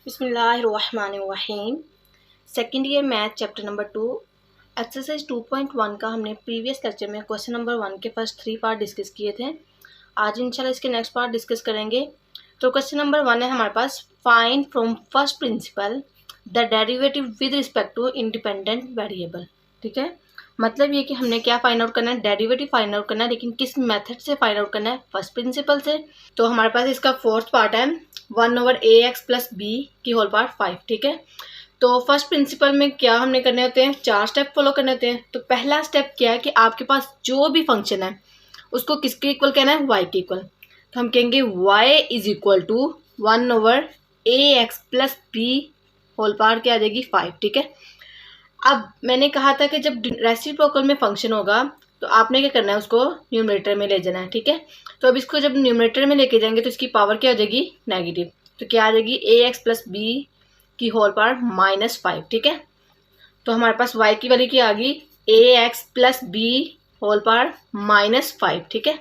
बिस्मिल्लाहिर्रहमानिर्रहीम। Second year math chapter number 2 exercise 2.1 का हमने प्रीवियस लेक्चर में क्वेश्चन नंबर 1 के फर्स्ट 3 पार्ट डिस्कस किए थे। आज इंशाल्लाह इसके नेक्स्ट पार्ट डिस्कस करेंगे। तो क्वेश्चन नंबर 1 है हमारे पास, find from first principle the derivative with respect to independent variable. ठीक है, मतलब ये कि हमने क्या फाइंड आउट करना है, डेरिवेटिव फाइंड आउट करना है, लेकिन किस मेथड से फाइंड आउट करना है, फर्स्ट प्रिंसिपल से। तो हमारे पास इसका फोर्थ पार्ट है 1/ax प्लस बी की होल पार्ट 5। ठीक है, तो फर्स्ट प्रिंसिपल में क्या हमने करने होते हैं, 4 स्टेप फॉलो करने होते हैं। तो पहला स्टेप क्या है कि आपके पास जो भी फंक्शन है उसको किसके इक्वल कहना है, y के इक्वल। तो हम कहेंगे y is equal to 1/ax plus B whole part क्या आ जाएगी 5। ठीक है, अब मैंने कहा था कि जब रेसिप्रोकल में फंक्शन होगा तो आपने क्या करना है, उसको न्यूमरेटर में ले जाना है। ठीक है, तो अब इसको जब न्यूमरेटर में लेके जाएंगे तो इसकी पावर क्या हो जाएगी, नेगेटिव। तो क्या आ जाएगी, ax प्लस बी की होल पावर -5। ठीक है, तो हमारे पास y की वैल्यू क्या आ गई, ax plus B whole power -5। ठीक है,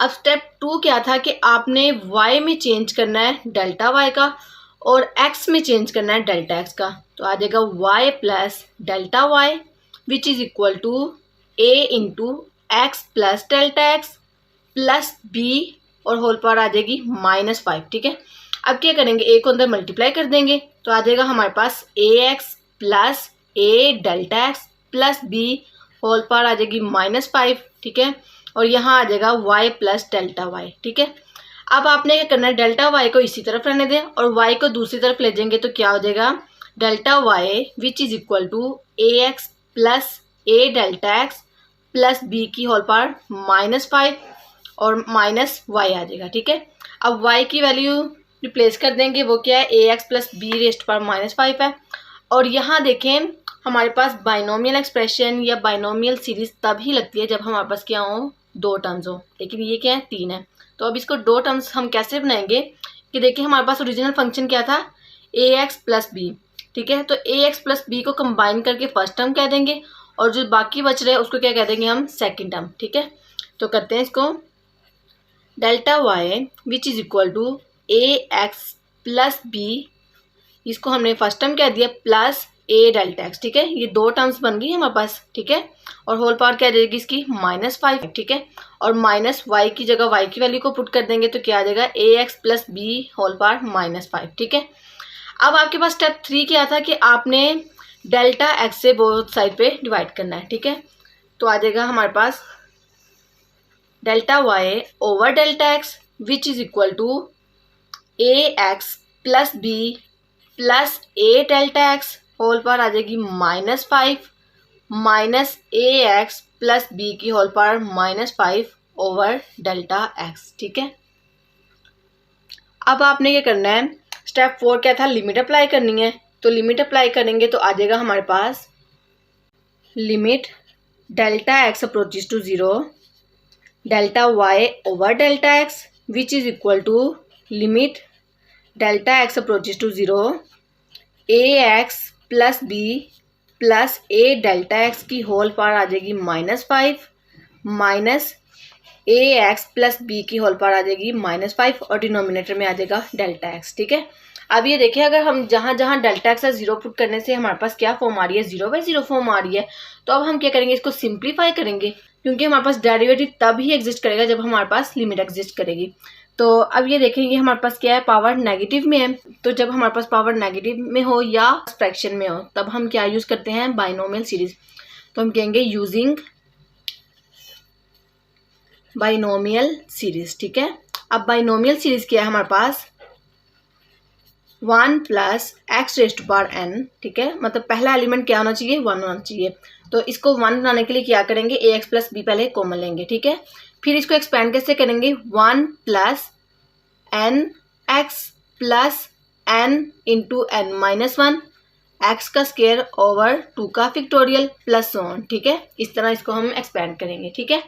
अब स्टेप 2 क्या था कि आपने y में चेंज करना है डेल्टा y का और x में चेंज करना है डेल्टा x का। तो आ जाएगा y plus delta y which is equal to a into x plus delta x plus b और होल पावर आ जाएगी -5। ठीक है, अब क्या करेंगे, a को अंदर मल्टीप्लाई कर देंगे तो आ जाएगा हमारे पास ax plus a delta x plus B whole power आ जाएगी -5। ठीक है, और यहाँ आ जाएगा y प्लस डेल्टा वाई। ठीक है, अब आपने क्या करना है, डेल्टा y को इसी तरफ रहने दें और y को दूसरी तरफ ले जाएंगे तो क्या हो जाएगा, delta y which is equal to ax plus a delta x plus B की होल पावर -5 और माइनस वाई आ जाएगा। ठीक है, अब y की वैल्यू रिप्लेस कर देंगे, वो क्या है, ax plus b rest power -5 है। और यहाँ देखें हमारे पास बाइनोमियल एक्सप्रेशन या बाइनोमियल सीरीज तभी लगती है जब हमारे पास क्या हो, 2 टर्म्स हो, लेकिन ये क्या है, 3 है। तो अब इसको 2 टर्म्स हम कैसे बनाएंगे कि देखिए हमारे पास ओरिजिनल फंक्शन क्या था, ax प्लस बी। ठीक है, तो ax प्लस बी को कंबाइन करके फर्स्ट टर्म कह देंगे और जो बाकी बच रहे हैं उसको क्या कह देंगे हम, सेकंड टर्म। ठीक है, तो करते हैं इसको, delta y which is equal to ax plus b, इसको हमने फर्स्ट टर्म कह दिया, प्लस a डेल्टा एक्स। ठीक है, ये 2 टर्म्स बन गई हमारे पास। ठीक है, और होल पावर क्या आ जाएगी इसकी, -5। ठीक है, और माइनस वाई की जगह y की वैल्यू को पुट कर देंगे तो क्या आ जाएगा, ax plus B whole power -5। ठीक है, अब आपके पास स्टेप 3 क्या था कि आपने डेल्टा एक्स से बोथ साइड पे डिवाइड करना है। ठीक है, तो आ जाएगा हमारे पास delta y over delta x which is equal to ax plus B plus a delta x whole power आ जाएगी -5 माइनस ax प्लस बी की whole power -5 over delta x. ठीक है, अब आपने क्या करना है, स्टेप 4 क्या था, लिमिट अप्लाई करनी है। तो लिमिट अप्लाई करेंगे तो आ जाएगा हमारे पास limit delta x approaches to 0 delta y over delta x which is equal to limit delta x approaches to 0 ax plus B plus a delta x की होल पावर आ जाएगी -5 माइनस ax प्लस बी की whole power आ जाएगी -5 और denominator में आ जाएगा delta x. ठीक है, अब ये देखिए अगर हम जहाँ जहाँ डेल्टा एक्स 0 पुट करने से हमारे पास क्या फॉर्म आ रही है, 0/0 फॉर्म आ रही है। तो अब हम क्या करेंगे, इसको सिंप्लीफाई करेंगे क्योंकि हमारे पास डेरिवेटिव तब ही एग्जिस्ट करेगा जब हमारे पास लिमिट एग्जिस्ट करेगी। तो अब ये देखेंगे हमारे पास क्या है, पावर नेगेटिव में है। तो जब हमारे पास पावर नेगेटिव में हो या फ्रैक्शन में हो तब हम क्या यूज करते हैं, बाइनोमियल सीरीज। तो हम कहेंगे यूजिंग बाइनोमियल सीरीज। ठीक है, अब बाइनोमियल सीरीज क्या है हमारे पास, 1 plus x raised power n। ठीक है, मतलब पहला एलिमेंट क्या होना चाहिए, 1 होना चाहिए। तो इसको 1 बनाने के लिए क्या करेंगे, ax प्लस बी पहले कॉमन लेंगे। ठीक है, फिर इसको एक्सपेंड कैसे करेंगे, 1 plus n x plus n into n minus 1 x का स्क्वायर ओवर 2 का फैक्टोरियल प्लस 1। ठीक है, इस तरह इसको हम एक्सपेंड करेंगे। ठीक है,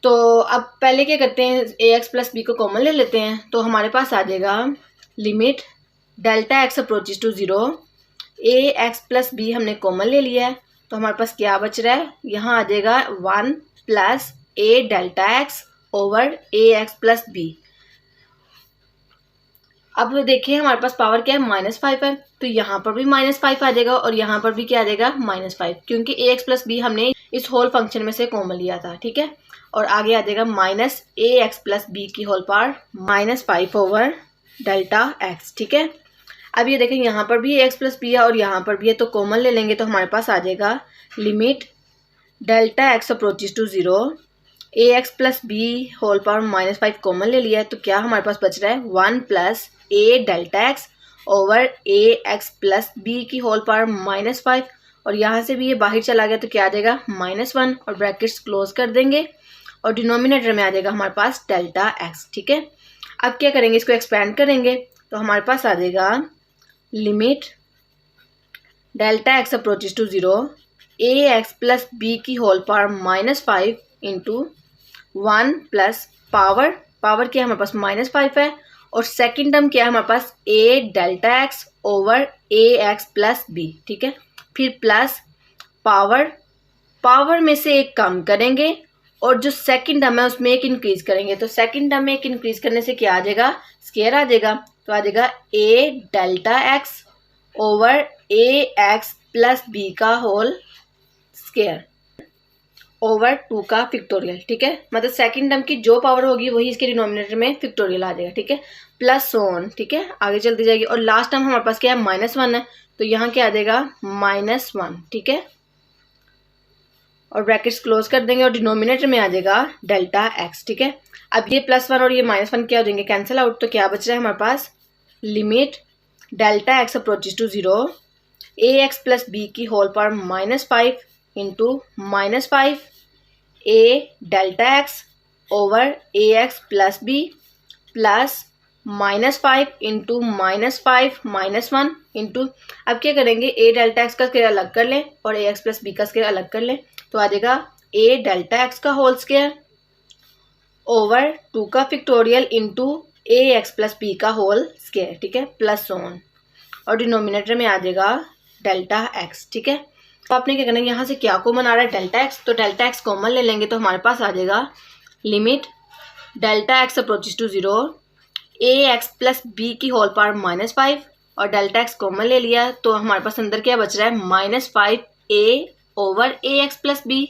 तो अब पहले क्या करते हैं, ax प्लस बी को कॉमन ले लेते हैं तो हमारे पास आ जाएगा limit delta x approaches to 0 ax plus b हमने कॉमन ले लिया है तो हमारे पास क्या बच रहा है, यहाँ आ जाएगा 1 plus a delta x over ax plus b अब देखिए हमारे पास पावर क्या है, -5 है, तो यहाँ पर भी -5 आ जाएगा और यहाँ पर भी क्या आ जाएगा, -5, क्योंकि ax प्लस बी हमने इस होल फंक्शन में से कॉमन लिया था, ठीक है। और आगे आ जाएगा -ax प्लस बी की whole power -5 over delta x, ठीक है। अब ये देखें यहाँ पर भी ax प्लस बी है और यहाँ पर भी है, तो कॉमन ले लेंगे तो हमारे पास आ जाएगा limit delta x approaches to 0, ax plus B whole power -5 common ले लिया है, तो क्या हमारे पास बच रहा है 1 plus a delta x over ax plus B की होल पावर -5, और यहाँ से भी ये बाहर चला गया तो क्या आ जाएगा -1 और ब्रैकेट्स क्लोज कर देंगे और डिनोमिनेटर में आ जाएगा हमारे पास डेल्टा एक्स, ठीक है। अब क्या करेंगे, इसको एक्सपेंड करेंगे तो हमारे पास आ जाएगा limit delta x approaches to 0, ax plus B की whole power -5 into 1 plus power क्या है हमारे पास -5 है, और सेकेंड टर्म क्या है हमारे पास a delta x over ax plus B, ठीक है। फिर प्लस पावर में से एक कम करेंगे और जो सेकंड टर्म है उसमें एक इंक्रीज करेंगे, तो सेकंड टर्म में एक इंक्रीज करने से क्या आ जाएगा, स्क्वायर आ जाएगा, तो आ जाएगा a delta x over ax plus B का होल स्क्वायर ओवर 2 का फैक्टोरियल, ठीक है। मतलब सेकंड टर्म की जो पावर होगी वही इसके डिनोमिनेटर में फैक्टोरियल आ जाएगा, ठीक है, प्लस सोन, ठीक है, आगे चलती जाएगी। और लास्ट टर्म हमारे पास क्या है, -1 है, तो यहाँ क्या आ जाएगा -1, ठीक है, और ब्रैकेट्स क्लोज कर देंगे और डिनोमिनेटर में आ जाएगा डेल्टा एक्स, ठीक है। अब ये +1 और ये -1 क्या हो जाएंगे, कैंसिल आउट, तो क्या बच रहा है हमारे पास limit delta x approaches to 0, ax plus B की whole power -5 into -5 a delta x over ax plus B plus -5 into -5 -1 into, अब क्या करेंगे a डेल्टा एक्स का स्क्वायर अलग कर लें और ax प्लस बी का स्क्वायर अलग कर लें, तो आ जाएगा a डेल्टा एक्स का होल स्क्वायर ओवर 2 का factorial into ax plus B का होल स्क्वायर, ठीक है, प्लस सोन, और डिनोमिनेटर में आ जाएगा डेल्टा एक्स, ठीक है। तो आपने क्या करना है, यहाँ से क्या कॉमन आ रहा है, डेल्टा एक्स, तो डेल्टा एक्स कॉमन ले लेंगे तो हमारे पास आ जाएगा limit delta x approaches to 0, ax plus B की होल पावर -5 और डेल्टा एक्स कॉमन ले लिया तो हमारे पास अंदर क्या बच रहा है -5a over ax plus B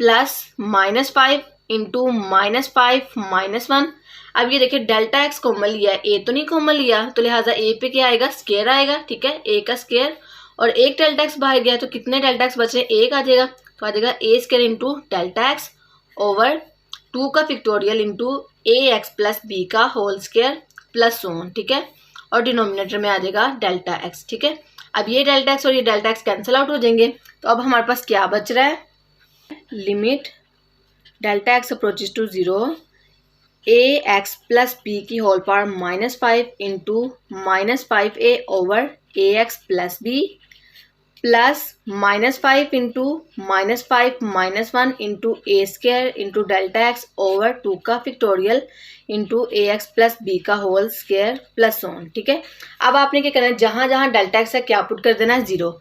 plus -5 into -5 -1। अब ये देखिए डेल्टा एक्स कॉमन लिया है, a तो नहीं कॉमन लिया, तो लिहाजा a पे क्या आएगा, स्क्वायर आएगा, ठीक है, a का स्क्वायर, और एक डेल्टा एक्स बाहर गया तो कितने डेल्टा एक्स बचे, एक आ जाएगा, तो आ जाएगा a square into delta x over 2 का factorial into ax plus B का होल स्क्वायर प्लस सोन, ठीक है, और डिनोमिनेटर में आ जाएगा डेल्टा एक्स, ठीक है। अब ये डेल्टा एक्स और ये डेल्टा एक्स कैंसिल आउट हो जाएंगे, तो अब हमारे पास क्या बच रहा है, limit delta x approaches to 0, ax plus B की whole power -5 into -5a over ax plus B plus -5 into -5 -1 into a square into delta x over 2 का factorial into ax plus B का होल स्क्वायर प्लस सोन, ठीक है। अब आपने क्या करना है, जहाँ जहाँ डेल्टा एक्स है क्या पुट कर देना है, 0।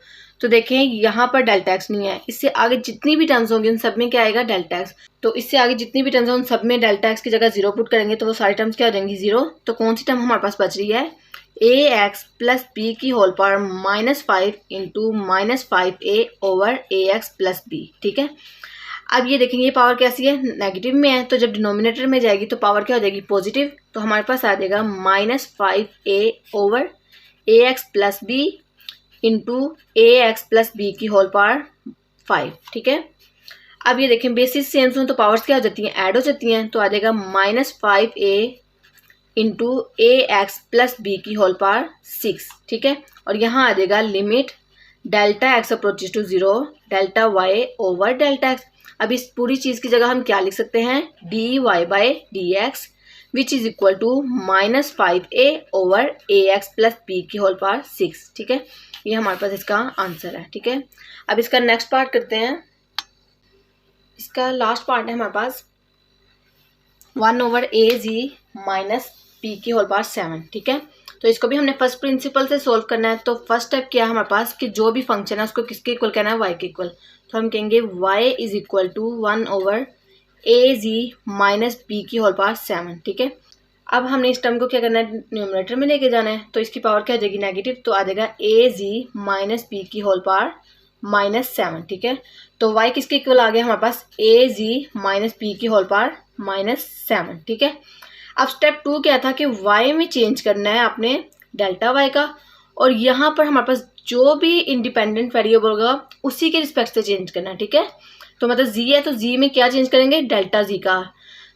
तो देखें यहाँ पर डेल्टा एक्स नहीं है, इससे आगे जितनी भी टर्म्स होंगी उन सब में क्या आएगा, डेल्टा एक्स, तो इससे आगे जितनी भी टर्म्स हैं उन सब में डेल्टा एक्स की जगह 0 पुट करेंगे तो वो सारी टर्म्स क्या हो जाएंगी, 0। तो कौन सी टर्म हमारे पास बच रही है, ax प्लस बी की whole power -5 into -5a over ax plus B, ठीक है। अब ये देखेंगे ये पावर कैसी है, नेगेटिव में है, तो जब डिनोमिनेटर में जाएगी तो पावर क्या हो जाएगी, पॉजिटिव, तो हमारे पास आ जाएगा -5a over ax plus B into ax plus B की होल पावर 5, ठीक है। अब ये देखें बेसिस सेम हो तो पावर्स क्या हो जाती हैं, ऐड हो जाती हैं, तो आ जाएगा -5a into ax plus B की होल पावर 6, ठीक है। और यहाँ आ जाएगा limit delta x approaches to 0, delta y over delta X. अब इस पूरी चीज़ की जगह हम क्या लिख सकते हैं, dy/dx which is equal to -5a over ax plus B की होल पावर 6, ठीक है। ये हमारे पास इसका आंसर है, ठीक है। अब इसका नेक्स्ट पार्ट करते हैं, इसका लास्ट पार्ट है हमारे पास 1 ओवर az माइनस पी की होल पावर 7, ठीक है। तो इसको भी हमने फर्स्ट प्रिंसिपल से सोल्व करना है। तो फर्स्ट स्टेप क्या है हमारे पास कि जो भी फंक्शन है उसको किसके इक्वल करना है, y के इक्वल। तो हम कहेंगे y is equal to 1 over az minus B की होल पावर 7, ठीक है। अब हमने इस टर्म को क्या करना है, न्यूमरेटर में लेके जाना है, तो इसकी पावर क्या आ जाएगी नेगेटिव, तो आ जाएगा ए जी माइनस बी की होल पावर -7, ठीक है। तो y किसके इक्वल आ गया हमारे पास, ए जी माइनस बी की होल पावर -7, ठीक है। अब स्टेप 2 क्या था कि y में चेंज करना है आपने डेल्टा y का, और यहाँ पर हमारे पास जो भी इंडिपेंडेंट वेरिएबल होगा उसी के रिस्पेक्ट से चेंज करना है, ठीक है। तो मतलब z है तो z में क्या चेंज करेंगे, डेल्टा z का।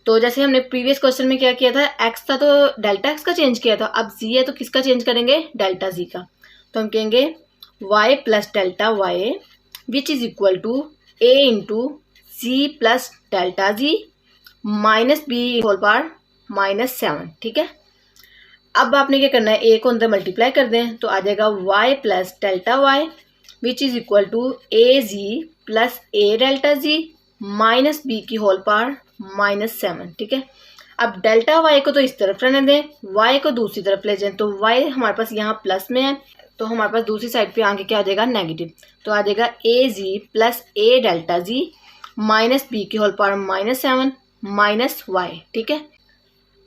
तो जैसे हमने प्रीवियस क्वेश्चन में क्या किया था, x था तो डेल्टा x का चेंज किया था, अब z है तो किसका चेंज करेंगे, डेल्टा z का। तो हम कहेंगे y plus delta y which is equal to a into z plus delta z minus B whole power -7, ठीक है। अब आपने क्या करना है, a को अंदर मल्टीप्लाई कर दें तो आ जाएगा y plus delta y which is equal to A Z plus A delta Z minus B की होल पावर -7, ठीक है। अब डेल्टा y को तो इस तरफ रहने दें, y को दूसरी तरफ ले जाएं, तो y हमारे पास यहाँ प्लस में है तो हमारे पास दूसरी साइड पे आगे क्या आ जाएगा, नेगेटिव। तो आ जाएगा A Z plus A delta Z minus B की होल पावर -7 माइनस वाई, ठीक है।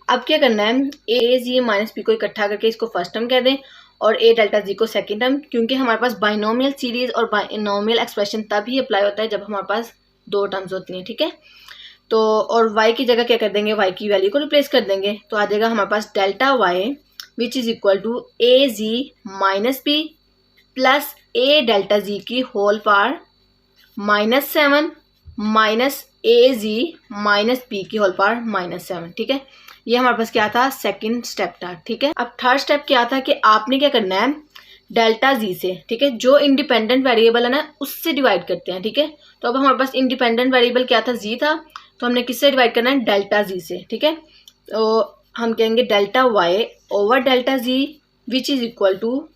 अब क्या करना है, ए जी माइनस बी को इकट्ठा करके इसको फर्स्ट टर्म कह दें और ए डेल्टा जी को सेकंड टर्म, क्योंकि हमारे पास बाइनोमियल सीरीज और बाइनोमियल एक्सप्रेशन तभी अप्लाई होता है जब हमारे पास दो टर्म्स होती हैं, ठीक है। तो और y की जगह क्या कर देंगे, y की वैल्यू को रिप्लेस कर देंगे, तो आ जाएगा हमारे पास delta y which is equal to A ji minus B plus A delta जी की whole power -7 minus A ji minus B की होल पावर -7, ठीक है। ये हमारे पास क्या था, सेकंड स्टेप था, ठीक है। अब थर्ड स्टेप क्या था कि आपने क्या करना है, डेल्टा जी से, ठीक है, जो इंडिपेंडेंट वेरिएबल है ना उससे डिवाइड करते हैं, ठीक है। तो अब हमारे पास इंडिपेंडेंट वेरिएबल क्या था, जी था, तो हमने किससे डिवाइड करना है, डेल्टा जी से, ठीक है। तो हम कहेंगे delta Y over delta Z which is equal to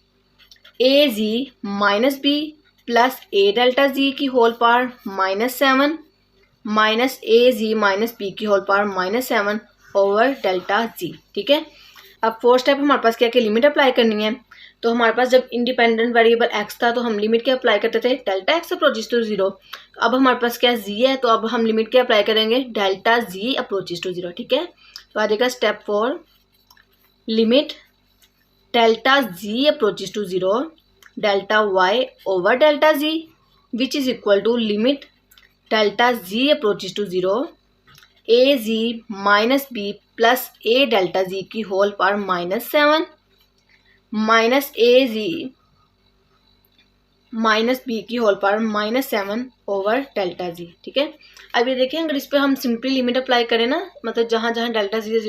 A ji minus B plus A delta जी की whole power -7 minus A ji minus B की होल पावर -7 ओवर डेल्टा जी, ठीक है। अब फोर्थ स्टेप हमारे पास क्या, लिमिट अप्लाई करनी है। तो हमारे पास जब इंडिपेंडेंट वेरिएबल x था तो हम लिमिट क्या अप्लाई करते थे, डेल्टा x अप्रोचेस टू 0। अब हमारे पास क्या z है, तो अब हम लिमिट क्या अप्लाई करेंगे, डेल्टा z अप्रोचेस टू 0, ठीक है। तो आ जाएगा step 4, limit delta z approaches to 0 delta y over delta z which is equal to limit delta z approaches to 0 A ji minus B plus A delta जी की whole power -7 minus A ji minus B की whole power -7 over delta जी, ठीक है। अब ये देखें, अगर इस पर हम सिंपली लिमिट अप्लाई करें ना, मतलब जहाँ जहाँ डेल्टा जी से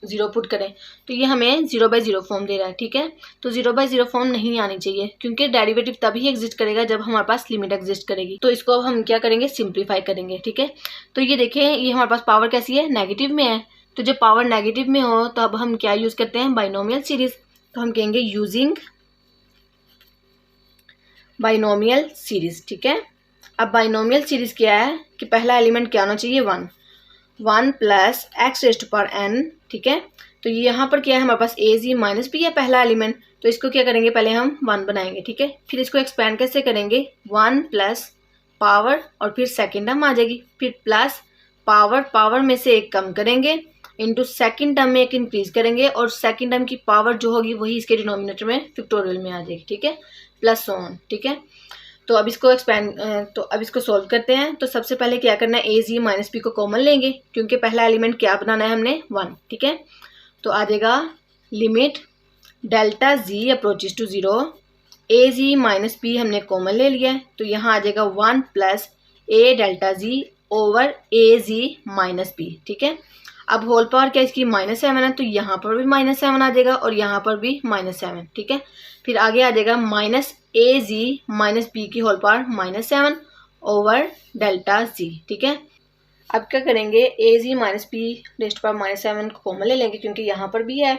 जीरो पुट करें तो ये हमें 0/0 फॉर्म दे रहा है, ठीक है। तो 0/0 फॉर्म नहीं आनी चाहिए, क्योंकि डेरिवेटिव तभी एग्जिस्ट करेगा जब हमारे पास लिमिट एग्जिस्ट करेगी। तो इसको अब हम क्या करेंगे, सिंप्लीफाई करेंगे, ठीक है। तो ये देखें, ये हमारे पास पावर कैसी है, नेगेटिव में है। तो जब पावर नेगेटिव में हो तो अब हम क्या यूज़ करते हैं, बाइनोमियल सीरीज। तो हम कहेंगे यूजिंग बाइनोमियल सीरीज, ठीक है। अब बाइनोमियल सीरीज क्या है कि पहला एलिमेंट क्या होना चाहिए, 1 plus X raised to power n, ठीक है। तो ये यहाँ पर क्या है, हमारे पास ए जी माइनस बी है पहला एलिमेंट, तो इसको क्या करेंगे, पहले हम 1 बनाएंगे, ठीक है। फिर इसको एक्सपेंड कैसे करेंगे, 1 प्लस पावर और फिर सेकेंड टर्म आ जाएगी, फिर प्लस पावर में से एक कम करेंगे इंटू सेकेंड टर्म में एक इंक्रीज करेंगे, और सेकेंड टर्म की पावर जो होगी वही इसके डिनोमिनेटर में फैक्टोरियल में आ जाएगी, ठीक है, प्लस 1, ठीक है। तो अब इसको अब इसको सोल्व करते हैं। तो सबसे पहले क्या करना है, ए जी माइनस बी को कॉमन लेंगे, क्योंकि पहला एलिमेंट क्या बनाना है हमने, 1, ठीक है। तो आ जाएगा limit delta ji approaches to 0 A ji minus B हमने कॉमन ले लिया है, तो यहाँ आ जाएगा 1 plus A delta ji over A ji minus B, ठीक है। अब होल पावर क्या इसकी -7 है, तो यहाँ पर भी -7 आ जाएगा और यहाँ पर भी -7, ठीक है। फिर आगे आ जाएगा minus A ji minus B की होल पावर -7 ओवर डेल्टा जी, ठीक है। अब क्या करेंगे, A ji minus B raised to power -7 को कॉमन ले लेंगे, क्योंकि यहाँ पर भी है।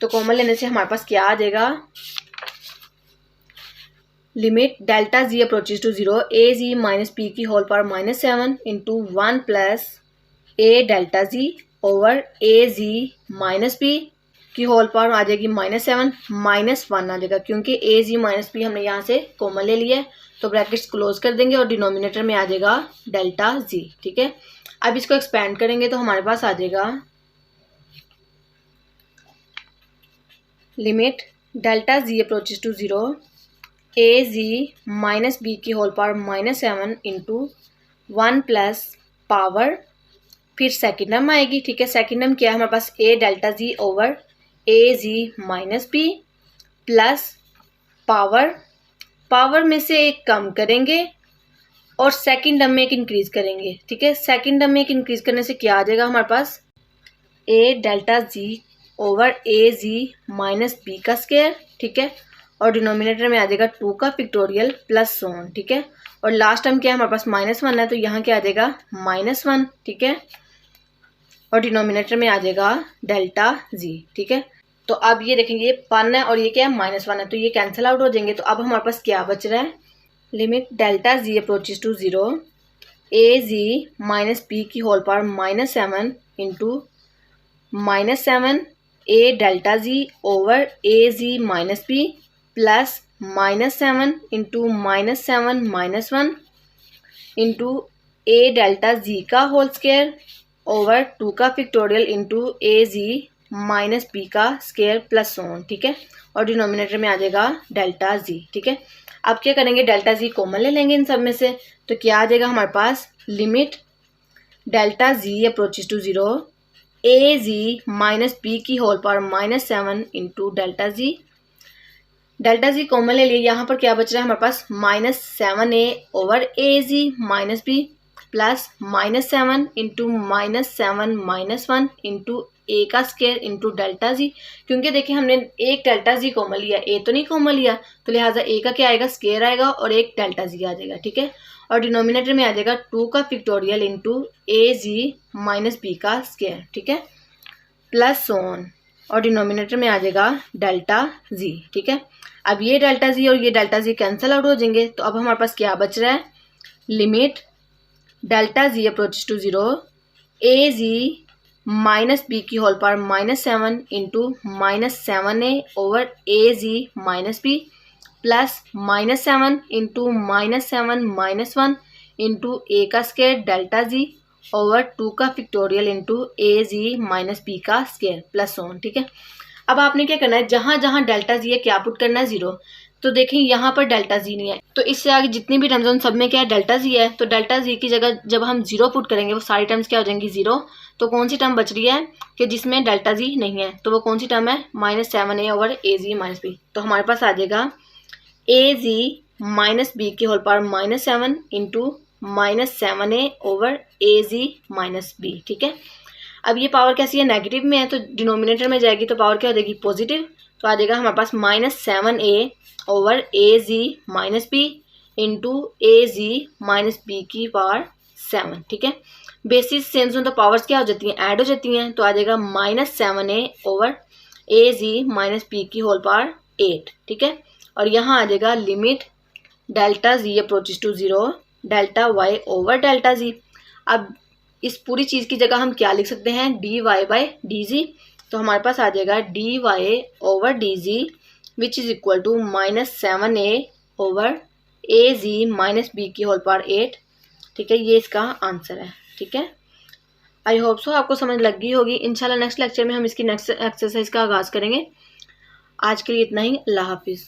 तो कॉमन लेने से हमारे पास क्या आ जाएगा, limit delta ji approaches to 0 A ji minus B की whole power -7 into 1 plus A delta ji over A ji minus B की होल पावर आ जाएगी -7 -1 आ जाएगा, क्योंकि ए जी माइनस बी हमने यहाँ से कॉमन ले लिया है। तो ब्रैकेट्स क्लोज कर देंगे और डिनोमिनेटर में आ जाएगा डेल्टा जी, ठीक है। अब इसको एक्सपेंड करेंगे तो हमारे पास आ जाएगा limit delta ji approaches to 0 A ji minus B की whole power -7 into 1 plus power, फिर सेकेंड टर्म आएगी, ठीक है। सेकेंड टर्म क्या है हमारे पास, A delta ji over A ji minus B plus power, power में से एक कम करेंगे और सेकेंड टर्म में एक इंक्रीज करेंगे, ठीक है। सेकेंड टर्म में एक इंक्रीज करने से क्या आ जाएगा हमारे पास, A delta ji over A ji minus B का स्क्वायर, ठीक है। और डिनोमिनेटर में आ जाएगा 2 का फैक्टोरियल प्लस वन, ठीक है। और लास्ट टर्म क्या है हमारे पास -1 है, तो यहाँ क्या आ जाएगा -1, ठीक है। और डिनोमिनेटर में आ जाएगा डेल्टा जी, ठीक है। तो अब ये देखेंगे ये 1 है और ये क्या है -1 है, तो ये कैंसिल आउट हो जाएंगे। तो अब हमारे पास क्या बच रहा है, limit delta ji approaches to 0 A ji minus B की whole power -7 into -7 A delta ji over A ji minus B plus -7 into -7 -1 into A delta G का होल स्क्वायर ओवर 2 का factorial into A ji minus B का square plus one, ठीक है। और denominator में आ जाएगा delta G, ठीक है। अब क्या करेंगे, डेल्टा जी कॉमन ले लेंगे इन सब में से, तो क्या आ जाएगा हमारे पास, limit delta ji approaches to 0 A ji minus B की whole power -7 into delta G. Delta G common ले लिए, यहाँ पर क्या बच रहा है हमारे पास, -7a over A ji minus B plus -7 into -7 -1 into A का स्क्वायर इंटू डेल्टा जी। क्योंकि देखिए हमने एक डेल्टा जी कॉमन लिया, ए तो नहीं कॉमन लिया, तो लिहाजा ए का क्या आएगा, स्क्वायर आएगा और एक डेल्टा जी आ जाएगा, ठीक है। और डिनोमिनेटर में आ जाएगा 2 का factorial into A ji minus B का स्क्वायर, ठीक है, प्लस वन। और डिनोमिनेटर में आ जाएगा डेल्टा जी, ठीक है। अब ये डेल्टा जी और ये डेल्टा जी कैंसिल आउट हो जाएंगे, तो अब हमारे पास क्या बच रहा है, limit delta ji approaches to 0 A ji minus B की whole power -7 into -7a over A ji minus B plus -7 into -7 -1 into A का स्क्वायर डेल्टा जी ओवर 2 का factorial into A ji minus B का square plus one, ठीक है। अब आपने क्या करना है, जहाँ जहाँ डेल्टा जी है क्या पुट करना है, 0। तो देखें यहाँ पर डेल्टा जी नहीं है, तो इससे आगे जितनी भी टर्म्स हैं उन सब में क्या है, डेल्टा जी है। तो डेल्टा जी की जगह जब हम 0 पुट करेंगे वो सारी टर्म्स क्या हो जाएंगी, 0। तो कौन सी टर्म बच रही है कि जिसमें डेल्टा जी नहीं है, तो वो कौन सी टर्म है, -7a over A ji minus B. तो हमारे पास आ जाएगा ए जी माइनस बी की whole power -7 into -7a over A ji minus B, ठीक है। अब ये पावर कैसी है, नेगेटिव में है, तो डिनोमिनेटर में जाएगी तो पावर क्या हो जाएगी, पॉजिटिव। तो आ जाएगा हमारे पास -7a over A ji minus B into A ji minus B की पावर 7, ठीक है। बेसिस सेम्स में तो पावर्स क्या हो जाती हैं, ऐड हो जाती हैं। तो आ जाएगा -7a over A ji minus B की होल पावर 8, ठीक है। और यहाँ आ जाएगा limit delta ji approaches to 0 delta Y over delta Z. अब इस पूरी चीज़ की जगह हम क्या लिख सकते हैं, dy बाई डी जी। तो हमारे पास आ जाएगा dy over D Z which is equal to -7a over A ji minus B की होल पावर 8, ठीक है। ये इसका आंसर है, ठीक है। आई होप सो आपको समझ लग गई होगी। इंशाल्लाह नेक्स्ट लेक्चर में हम इसकी नेक्स्ट एक्सरसाइज का आगाज़ करेंगे। आज के लिए इतना ही, अल्लाह हाफिज़।